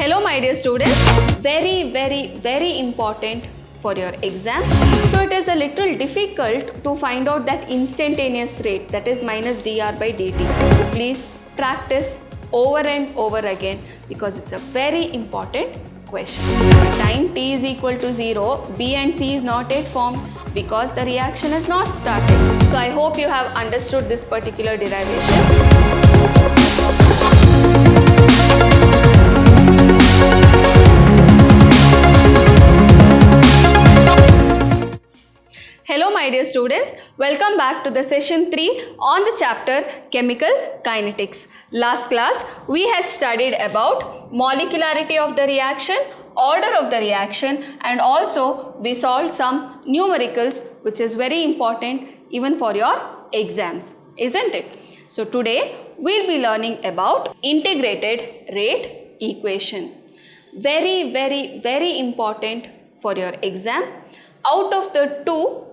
Hello my dear students, very important for your exam. So it is a little difficult to find out that instantaneous rate, that is minus dr by dt. So please practice over and over again because it's a very important question. Time t is equal to 0, B and C is not yet formed because the reaction has not started. So I hope you have understood this particular derivation. Hello my dear students, welcome back to the session 3 on the chapter Chemical Kinetics. Last class we had studied about molecularity of the reaction, order of the reaction, and also we solved some numericals which is very important even for your exams, isn't it? So today we'll be learning about integrated rate equation. Very important for your exam. Out of the two,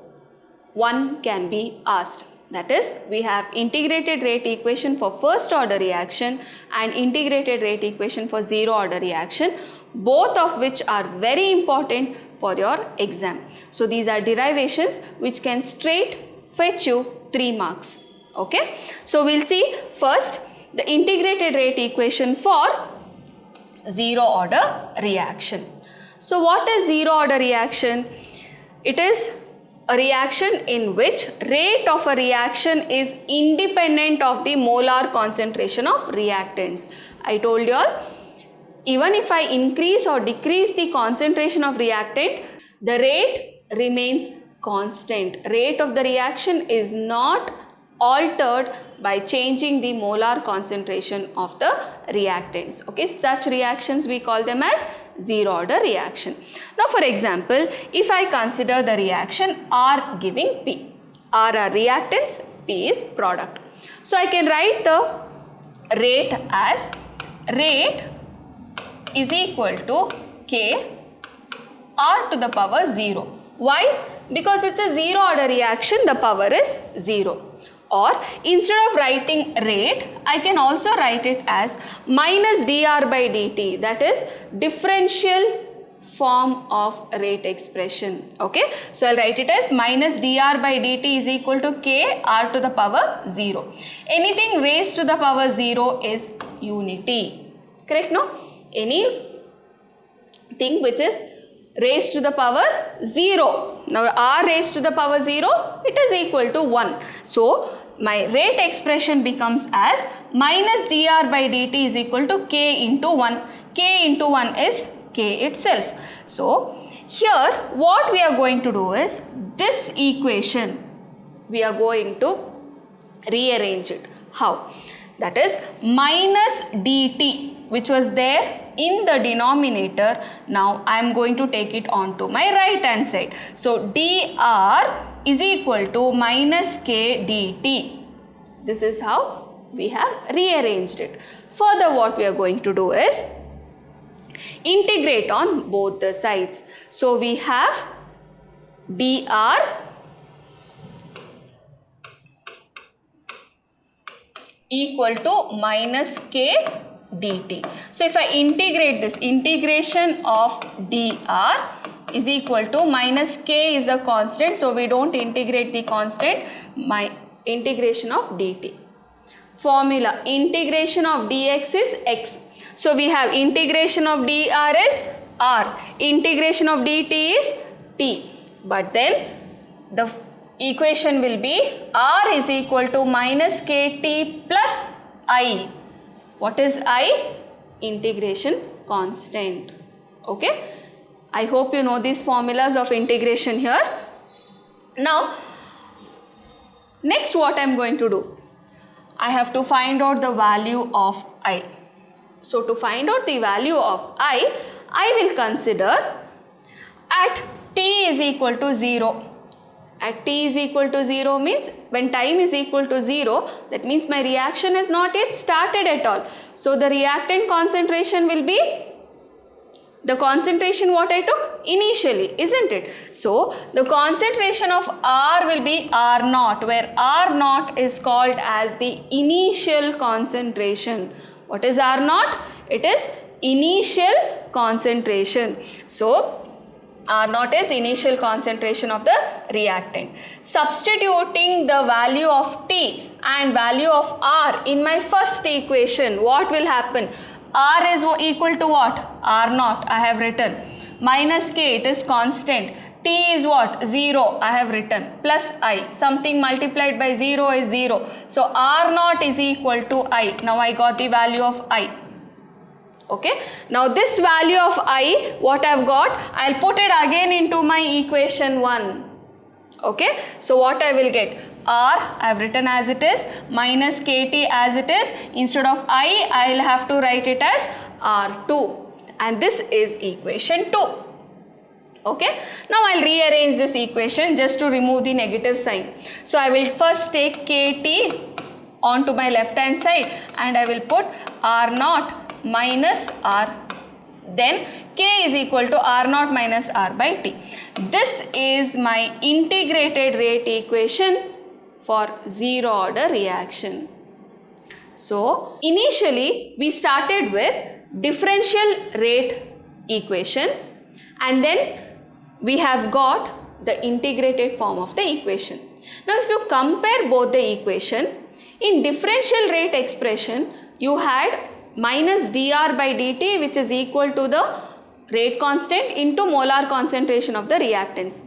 one can be asked. That is, we have integrated rate equation for first order reaction and integrated rate equation for zero order reaction, both of which are very important for your exam. So these are derivations which can straight fetch you 3 marks. Okay, so we'll see first the integrated rate equation for zero order reaction. So what is zero order reaction? It is a reaction in which rate of a reaction is independent of the molar concentration of reactants. I told you all, even if I increase or decrease the concentration of reactant, the rate remains constant. Rate of the reaction is not altered by changing the molar concentration of the reactants. Okay, such reactions we call them as zero order reaction. Now for example, if I consider the reaction R giving P. R are reactants, P is product. So I can write the rate as rate is equal to K R to the power 0. Why? Because it's a zero order reaction, the power is 0. Or instead of writing rate, I can also write it as minus dr by dt, that is differential form of rate expression. Okay, so I'll write it as minus dr by dt is equal to k r to the power 0. Anything raised to the power 0 is unity. Correct, no? Anything which is raised to the power 0. Now r raised to the power 0, it is equal to 1. So my rate expression becomes as minus dr by dt is equal to k into 1. K into 1 is k itself. So here what we are going to do is this equation we are going to rearrange it. How? That is minus dt which was there in the denominator. Now I am going to take it on to my right hand side. So dr is equal to minus k dt. This is how we have rearranged it. Further what we are going to do is integrate on both the sides. So we have dr equal to minus k dt. So if I integrate this, integration of dr is equal to minus k is a constant, so we don't integrate the constant, my integration of dt. Formula, integration of dx is x. So we have integration of dr is r, integration of dt is t. But then the equation will be r is equal to minus kt plus I. What is I? Integration constant. Okay. I hope you know these formulas of integration here. Now, next what I am going to do? I have to find out the value of I. So to find out the value of I will consider at t is equal to 0. At t is equal to 0 means when time is equal to 0, that means my reaction has not yet started at all. So the reactant concentration will be the concentration what I took initially, isn't it? So the concentration of R will be R0, where R0 is called as the initial concentration. What is R0? It is initial concentration. So R naught is initial concentration of the reactant. Substituting the value of T and value of R in my first equation, what will happen? R is equal to what? R naught I have written. Minus K, it is constant. T is what? 0 I have written. Plus I. Something multiplied by 0 is 0. So R naught is equal to I. Now I got the value of I. Okay, now this value of I, what I have got, I will put it again into my equation 1. Okay, so what I will get? R I have written as it is, minus KT as it is. Instead of I will have to write it as R2, and this is equation 2. Okay, now I will rearrange this equation just to remove the negative sign. So I will first take KT onto my left hand side and I will put R naught minus R, then K is equal to R naught minus R by T. This is my integrated rate equation for zero order reaction. So initially we started with differential rate equation and then we have got the integrated form of the equation. Now if you compare both the equation, in differential rate expression you had minus dr by dt, which is equal to the rate constant into molar concentration of the reactants.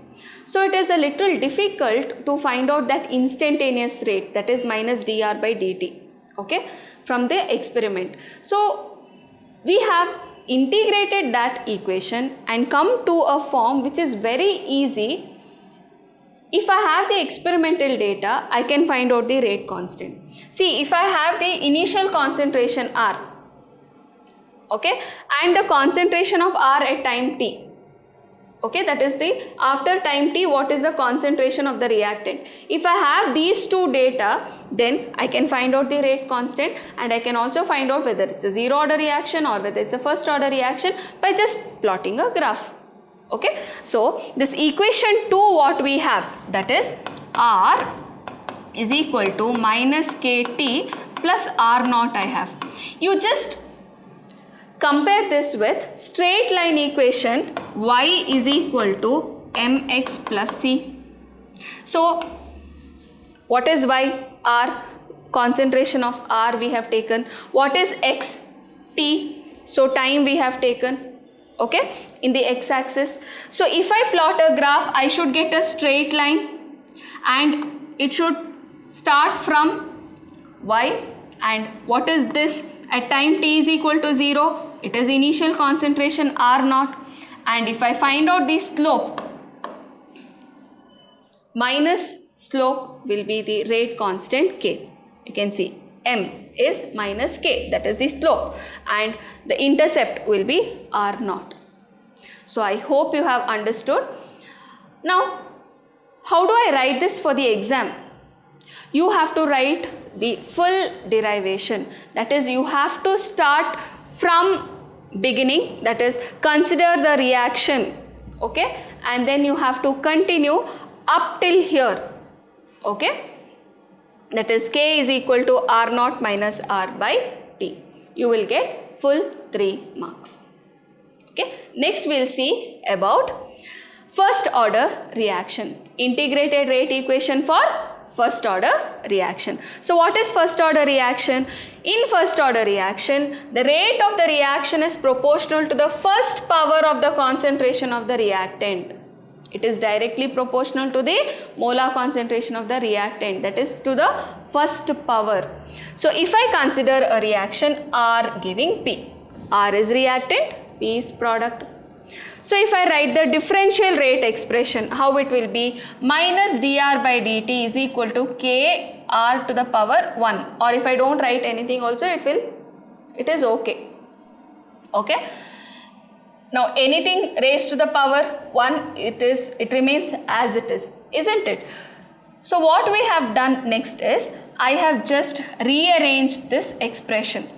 So it is a little difficult to find out that instantaneous rate, that is minus dr by dt, okay, from the experiment. So we have integrated that equation and come to a form which is very easy. If I have the experimental data, I can find out the rate constant. See, if I have the initial concentration R, okay, and the concentration of R at time t, okay, that is the after time t, what is the concentration of the reactant. If I have these two data, then I can find out the rate constant, and I can also find out whether it's a zero order reaction or whether it's a first order reaction by just plotting a graph. Okay, so this equation 2, what we have, that is R is equal to minus KT plus R naught I have. You just compare this with straight line equation y is equal to mx plus c. So what is y? R, concentration of R we have taken. What is x? T. So time we have taken, okay, in the x-axis. So if I plot a graph, I should get a straight line and it should start from y, and what is this? At time t is equal to 0, it is initial concentration R naught, and if I find out the slope, minus slope will be the rate constant K. You can see M is minus K, that is the slope, and the intercept will be R naught. So I hope you have understood. Now, how do I write this for the exam? You have to write the full derivation, that is you have to start from beginning, that is consider the reaction, okay, and then you have to continue up till here, okay, that is K is equal to R naught minus R by T. You will get full 3 marks. Okay, next we will see about first order reaction, integrated rate equation for first order reaction. So what is first order reaction? In first order reaction, the rate of the reaction is proportional to the first power of the concentration of the reactant. It is directly proportional to the molar concentration of the reactant, that is to the first power. So if I consider a reaction R giving P, R is reactant, P is product. So if I write the differential rate expression, how it will be? Minus dr by dt is equal to K R to the power 1, or if I don't write anything also, it is okay. Okay. Now anything raised to the power 1, it remains as it is, isn't it? So what we have done next is, I have just rearranged this expression.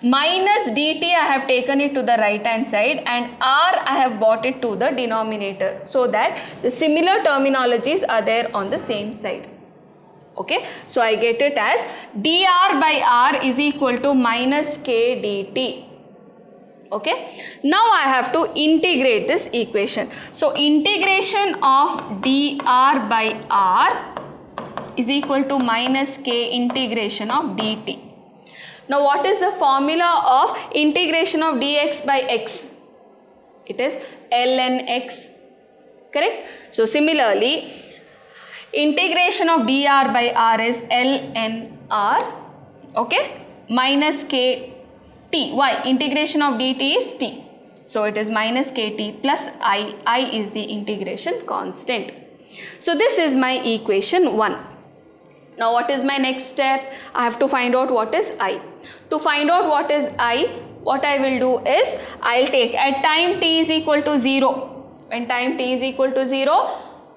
Minus dt I have taken it to the right hand side, and R I have brought it to the denominator, so that the similar terminologies are there on the same side. Okay, so I get it as dr by R is equal to minus k dt. Okay, now I have to integrate this equation. So integration of dr by r is equal to minus k integration of dt. Now what is the formula of integration of dx by x? It is ln x, correct? So similarly, integration of dr by r is ln r, okay, minus k t. Why? Integration of dt is t. So it is minus kt plus I is the integration constant. So this is my equation 1. Now what is my next step? I have to find out what is I. To find out what is I, what I will do is, I will take at time t is equal to 0. When time t is equal to 0,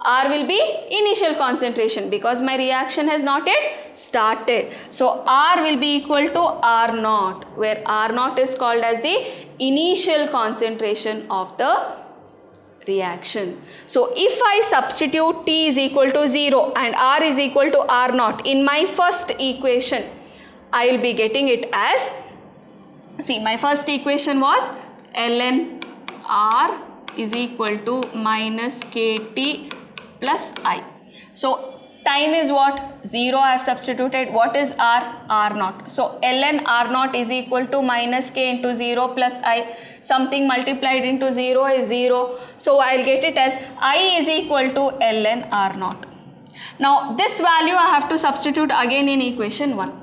R will be initial concentration because my reaction has not yet started. So R will be equal to R naught, where R naught is called as the initial concentration of the reaction. So if I substitute T is equal to 0 and R is equal to R naught in my first equation, I will be getting it as, see, my first equation was ln R is equal to minus kt plus I. So time is what? 0 I have substituted. What is R? R naught. So ln R naught is equal to minus k into 0 plus I. Something multiplied into 0 is 0. So I will get it as I is equal to ln R naught. Now this value I have to substitute again in equation 1.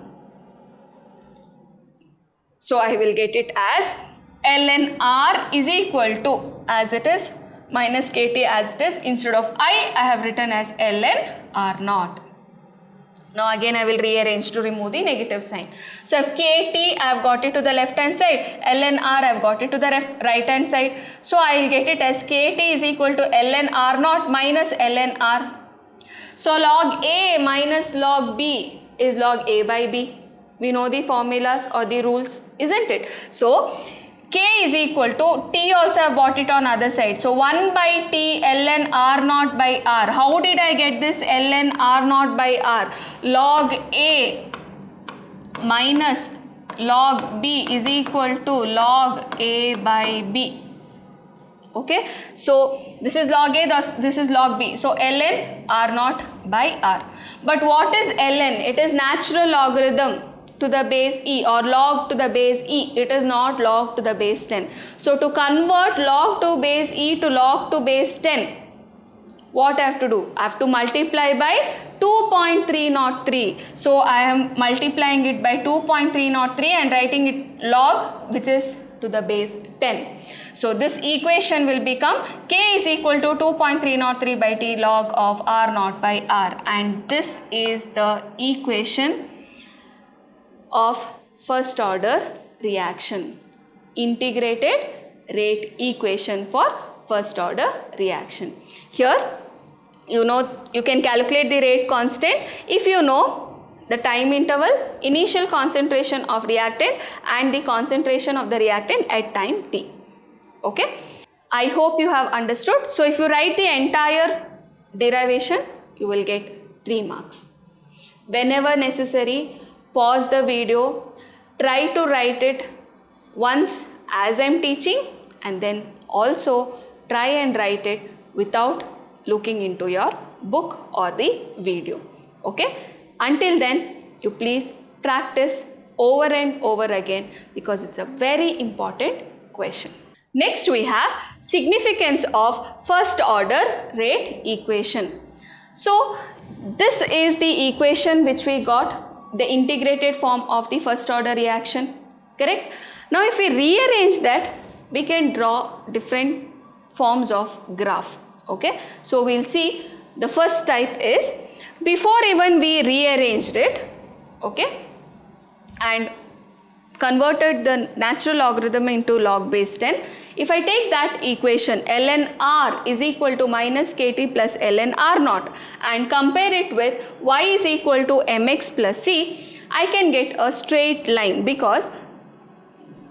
So I will get it as ln R is equal to, as it is, minus kt as it is. Instead of I have written as ln R naught. Now again I will rearrange to remove the negative sign. So if kt I have got it to the left hand side, ln R I have got it to the right hand side. So I will get it as kt is equal to ln R naught minus ln R. So log A minus log B is log A by B. We know the formulas or the rules, isn't it? So K is equal to, T also I have brought it on other side. So 1 by T ln R naught by R. How did I get this ln R naught by R? Log A minus log B is equal to log A by B. Okay. So this is log A, this is log B. So ln R naught by R. But what is ln? It is natural logarithm to the base e or log to the base e. It is not log to the base 10. So to convert log to base e to log to base 10, what I have to do? I have to multiply by 2.303. So I am multiplying it by 2.303 and writing it log, which is to the base 10. So this equation will become k is equal to 2.303 by t log of R naught by R, and this is the equation of first order reaction, integrated rate equation for first order reaction. Here you can calculate the rate constant if you know the time interval, initial concentration of reactant and the concentration of the reactant at time t. Okay, I hope you have understood. So if you write the entire derivation, you will get 3 marks. Whenever necessary, pause the video, try to write it once as I am teaching, and then also try and write it without looking into your book or the video. Okay? Until then, you please practice over and over again because it's a very important question. Next we have significance of first order rate equation. So this is the equation which we got, the integrated form of the first order reaction, correct? Now if we rearrange that, we can draw different forms of graph. Okay, so we'll see the first type is, before even we rearranged it, okay, and converted the natural logarithm into log base 10. If I take that equation ln R is equal to minus kt plus ln R naught and compare it with y is equal to mx plus c, I can get a straight line because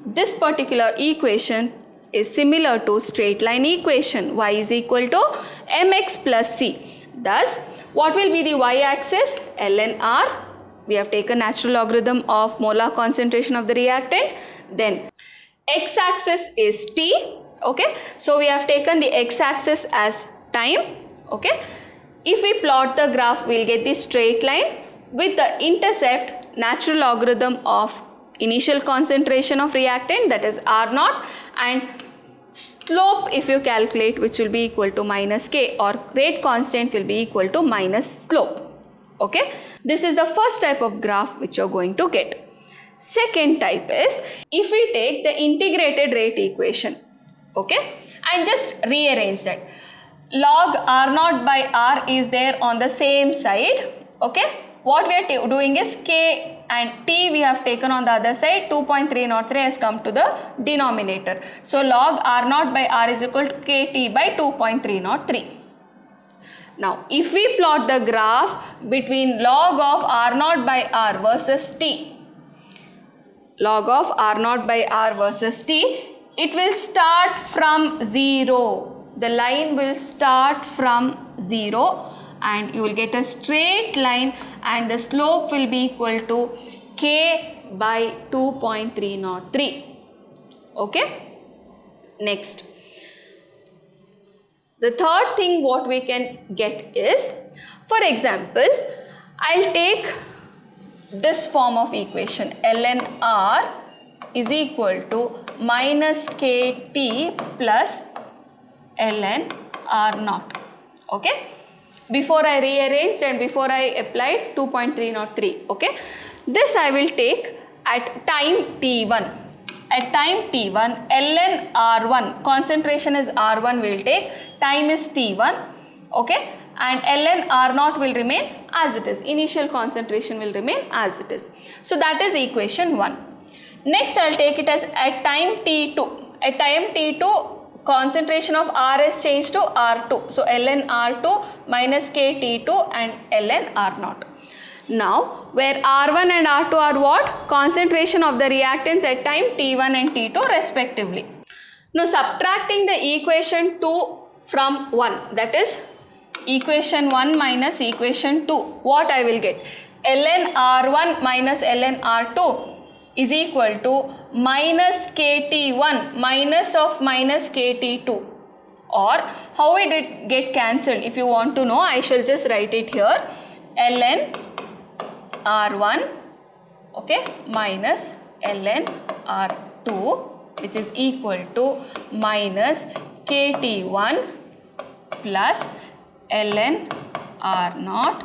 this particular equation is similar to straight line equation, y is equal to mx plus c. Thus, what will be the y-axis? ln R. We have taken natural logarithm of molar concentration of the reactant. Then x-axis is t, okay. So we have taken the x-axis as time, okay. If we plot the graph, we'll get the straight line with the intercept natural logarithm of initial concentration of reactant, that is R naught, and slope if you calculate, which will be equal to minus k, or rate constant will be equal to minus slope, okay. This is the first type of graph which you're going to get. Second type is if we take the integrated rate equation, okay, and just rearrange that. Log R naught by R is there on the same side, okay. What we are doing is k and t we have taken on the other side, 2.303 has come to the denominator. So log R naught by R is equal to kt by 2.303. Now if we plot the graph between log of R naught by R versus t, log of R naught by R versus t, it will start from 0. The line will start from 0 and you will get a straight line and the slope will be equal to k by 2.303. Okay. Next, the third thing what we can get is, for example, I'll take this form of equation, ln R is equal to minus kt plus ln R naught, okay. Before I rearranged and before I applied 2.303, okay. This I will take at time t1. At time t1, ln R1, concentration is R1 will take, time is t1, okay, and ln R naught will remain as it is, initial concentration will remain as it is. So that is equation 1. Next I will take it as at time t2. At time t2, concentration of R is changed to R2. So ln R2 minus KT2 and ln R naught. Now where R1 and R2 are what? Concentration of the reactants at time T1 and T2 respectively. Now subtracting the equation 2 from 1, that is equation 1 minus equation 2, what I will get? ln R1 minus ln R2 is equal to minus KT1 minus of minus KT2, or how it did get cancelled. If you want to know, I shall just write it here, ln R1, okay, minus ln R2, which is equal to minus KT1 plus ln R0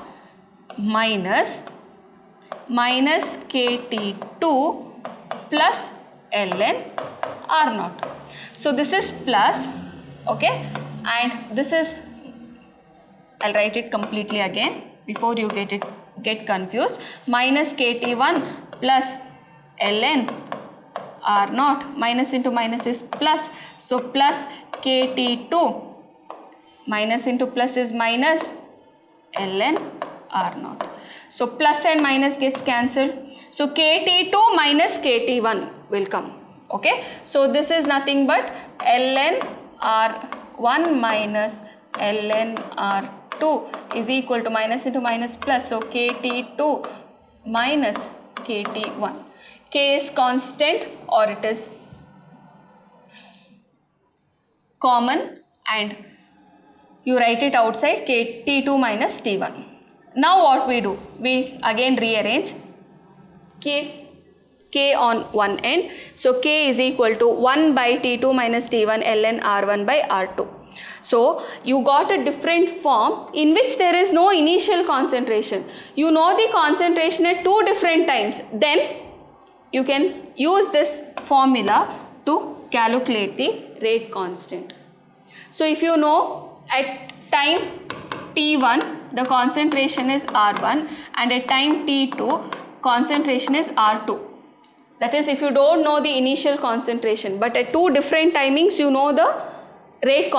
minus KT2 plus ln R0. So this is plus, okay, and this is, I'll write it completely again before you get confused, minus KT1 plus ln R0, minus into minus is plus, so plus KT2, minus into plus is minus ln R0. So plus and minus gets cancelled. So KT2 minus KT1 will come. Okay. So this is nothing but ln R1 minus ln R2 is equal to minus into minus plus. So KT2 minus KT1. K is constant or it is common and you write it outside, KT2 minus T1. Now what we do? We again rearrange K on one end. So K is equal to 1 by T2 minus T1 ln R1 by R2. So you got a different form in which there is no initial concentration. You know the concentration at two different times. Then you can use this formula to calculate the rate constant. So if you know at time T1 the concentration is R1 and at time T2 concentration is R2. That is, if you don't know the initial concentration, but at two different timings you know the rate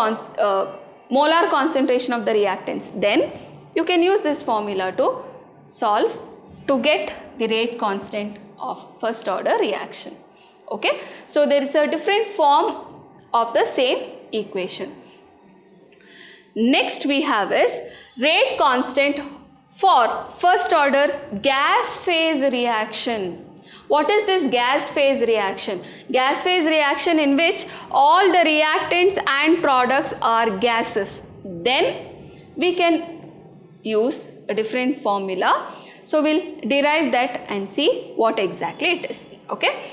molar concentration of the reactants, then you can use this formula to solve to get the rate constant of first order reaction. Okay, so there is a different form of the same equation. Next we have is rate constant for first order gas phase reaction. What is this gas phase reaction? Gas phase reaction in which all the reactants and products are gases. Then we can use a different formula. So we'll derive that and see what exactly it is. Okay.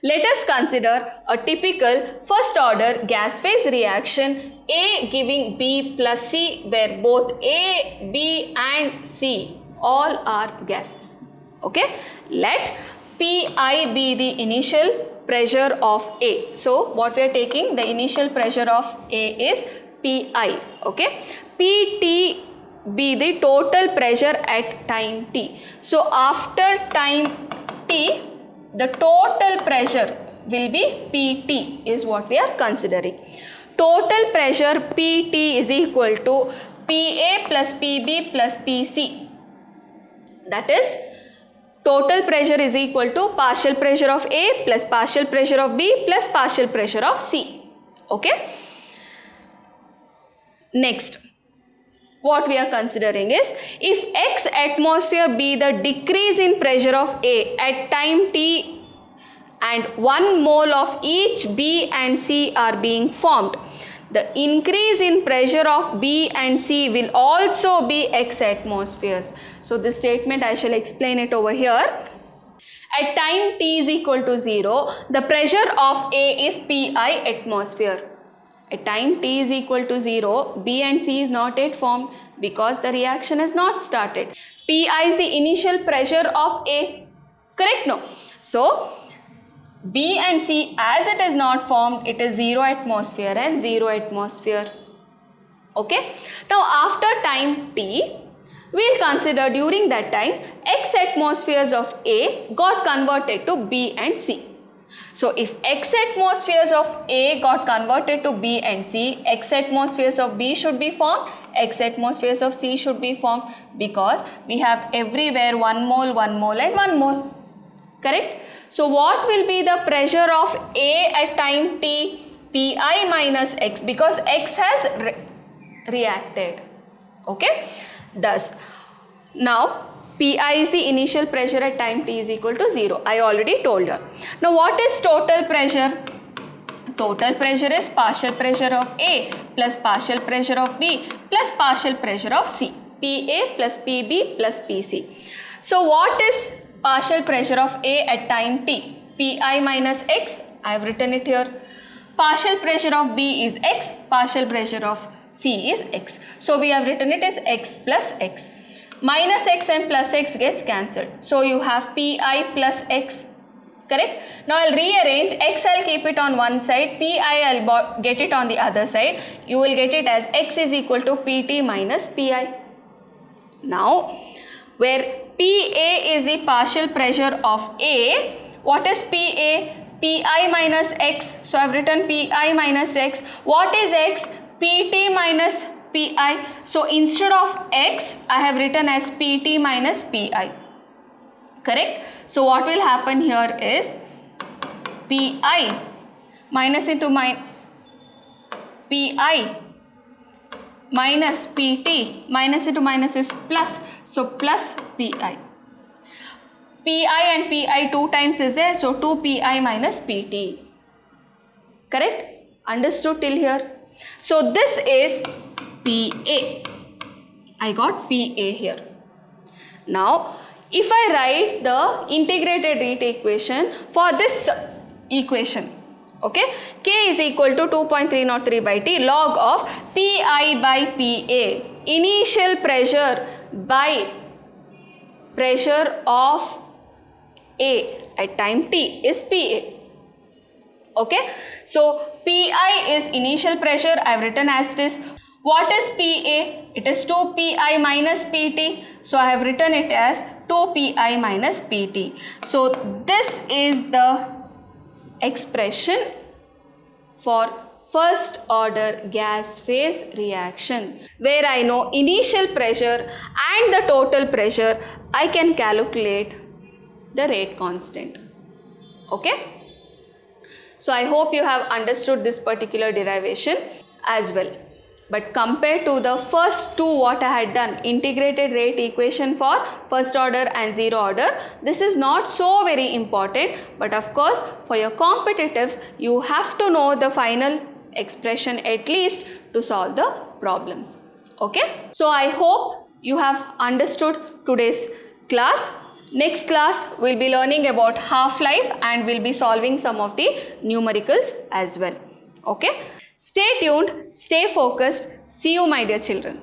Let us consider a typical first order gas phase reaction, A giving B plus C, where both A, B and C all are gases. Okay. Let Pi be the initial pressure of A. So what we are taking, the initial pressure of A is Pi. Okay. Pt be the total pressure at time t. So after time t, the total pressure will be Pt is what we are considering. Total pressure Pt is equal to Pa plus Pb plus Pc. That is, total pressure is equal to partial pressure of A plus partial pressure of B plus partial pressure of C. Okay. Next, what we are considering is, if X atmosphere be the decrease in pressure of A at time t and 1 mole of each B and C are being formed, the increase in pressure of B and C will also be X atmospheres. So this statement I shall explain it over here. At time t is equal to 0, the pressure of A is Pi atmosphere. At time t is equal to 0, B and C is not yet formed because the reaction has not started. Pi is the initial pressure of A. Correct? No. So, B and C, as it is not formed, it is 0 atmosphere and 0 atmosphere. Okay. Now, after time t, we will consider during that time, X atmospheres of A got converted to B and C. So, if X atmospheres of A got converted to B and C, X atmospheres of B should be formed, X atmospheres of C should be formed, because we have everywhere 1 mole, 1 mole and 1 mole. Correct? So, what will be the pressure of A at time t? Pi minus X, because X has reacted. Okay? Thus, now Pi is the initial pressure at time t is equal to 0. I already told you. Now what is total pressure? Total pressure is partial pressure of A plus partial pressure of B plus partial pressure of C. Pa plus Pb plus Pc. So what is partial pressure of A at time t? Pi minus X. I have written it here. Partial pressure of B is X. Partial pressure of C is X. So we have written it as X plus X. Minus X and plus X gets cancelled. So you have Pi plus X. Correct? Now I'll rearrange. X I'll keep it on one side. Pi I'll get it on the other side. You will get it as X is equal to Pt minus Pi. Now, where Pa is the partial pressure of A, what is Pa? Pi minus X. So I've written Pi minus X. What is X? Pt minus Pi. So instead of X, I have written as Pt minus Pi. Correct? So what will happen here is Pi minus into Pi minus Pt, minus into minus is plus. So plus Pi. Pi and Pi 2 times is there. So 2 Pi minus Pt. Correct? Understood till here? So this is Pa. I got Pa here. Now, if I write the integrated rate equation for this equation, okay, K is equal to 2.303 by T log of Pi by Pa. Initial pressure by pressure of A at time T is Pa. Okay, so Pi is initial pressure. I have written as this. What is Pa? It is 2 Pi minus Pt. So I have written it as 2 Pi minus Pt. So this is the expression for first order gas phase reaction, where I know initial pressure and the total pressure. I can calculate the rate constant. Okay. So I hope you have understood this particular derivation as well. But compared to the first two what I had done, integrated rate equation for first order and zero order, this is not so very important. But of course, for your competitives, you have to know the final expression at least to solve the problems. Okay? So I hope you have understood today's class. Next class we'll be learning about half-life and we'll be solving some of the numericals as well. Okay? Stay tuned, stay focused. See you, my dear children.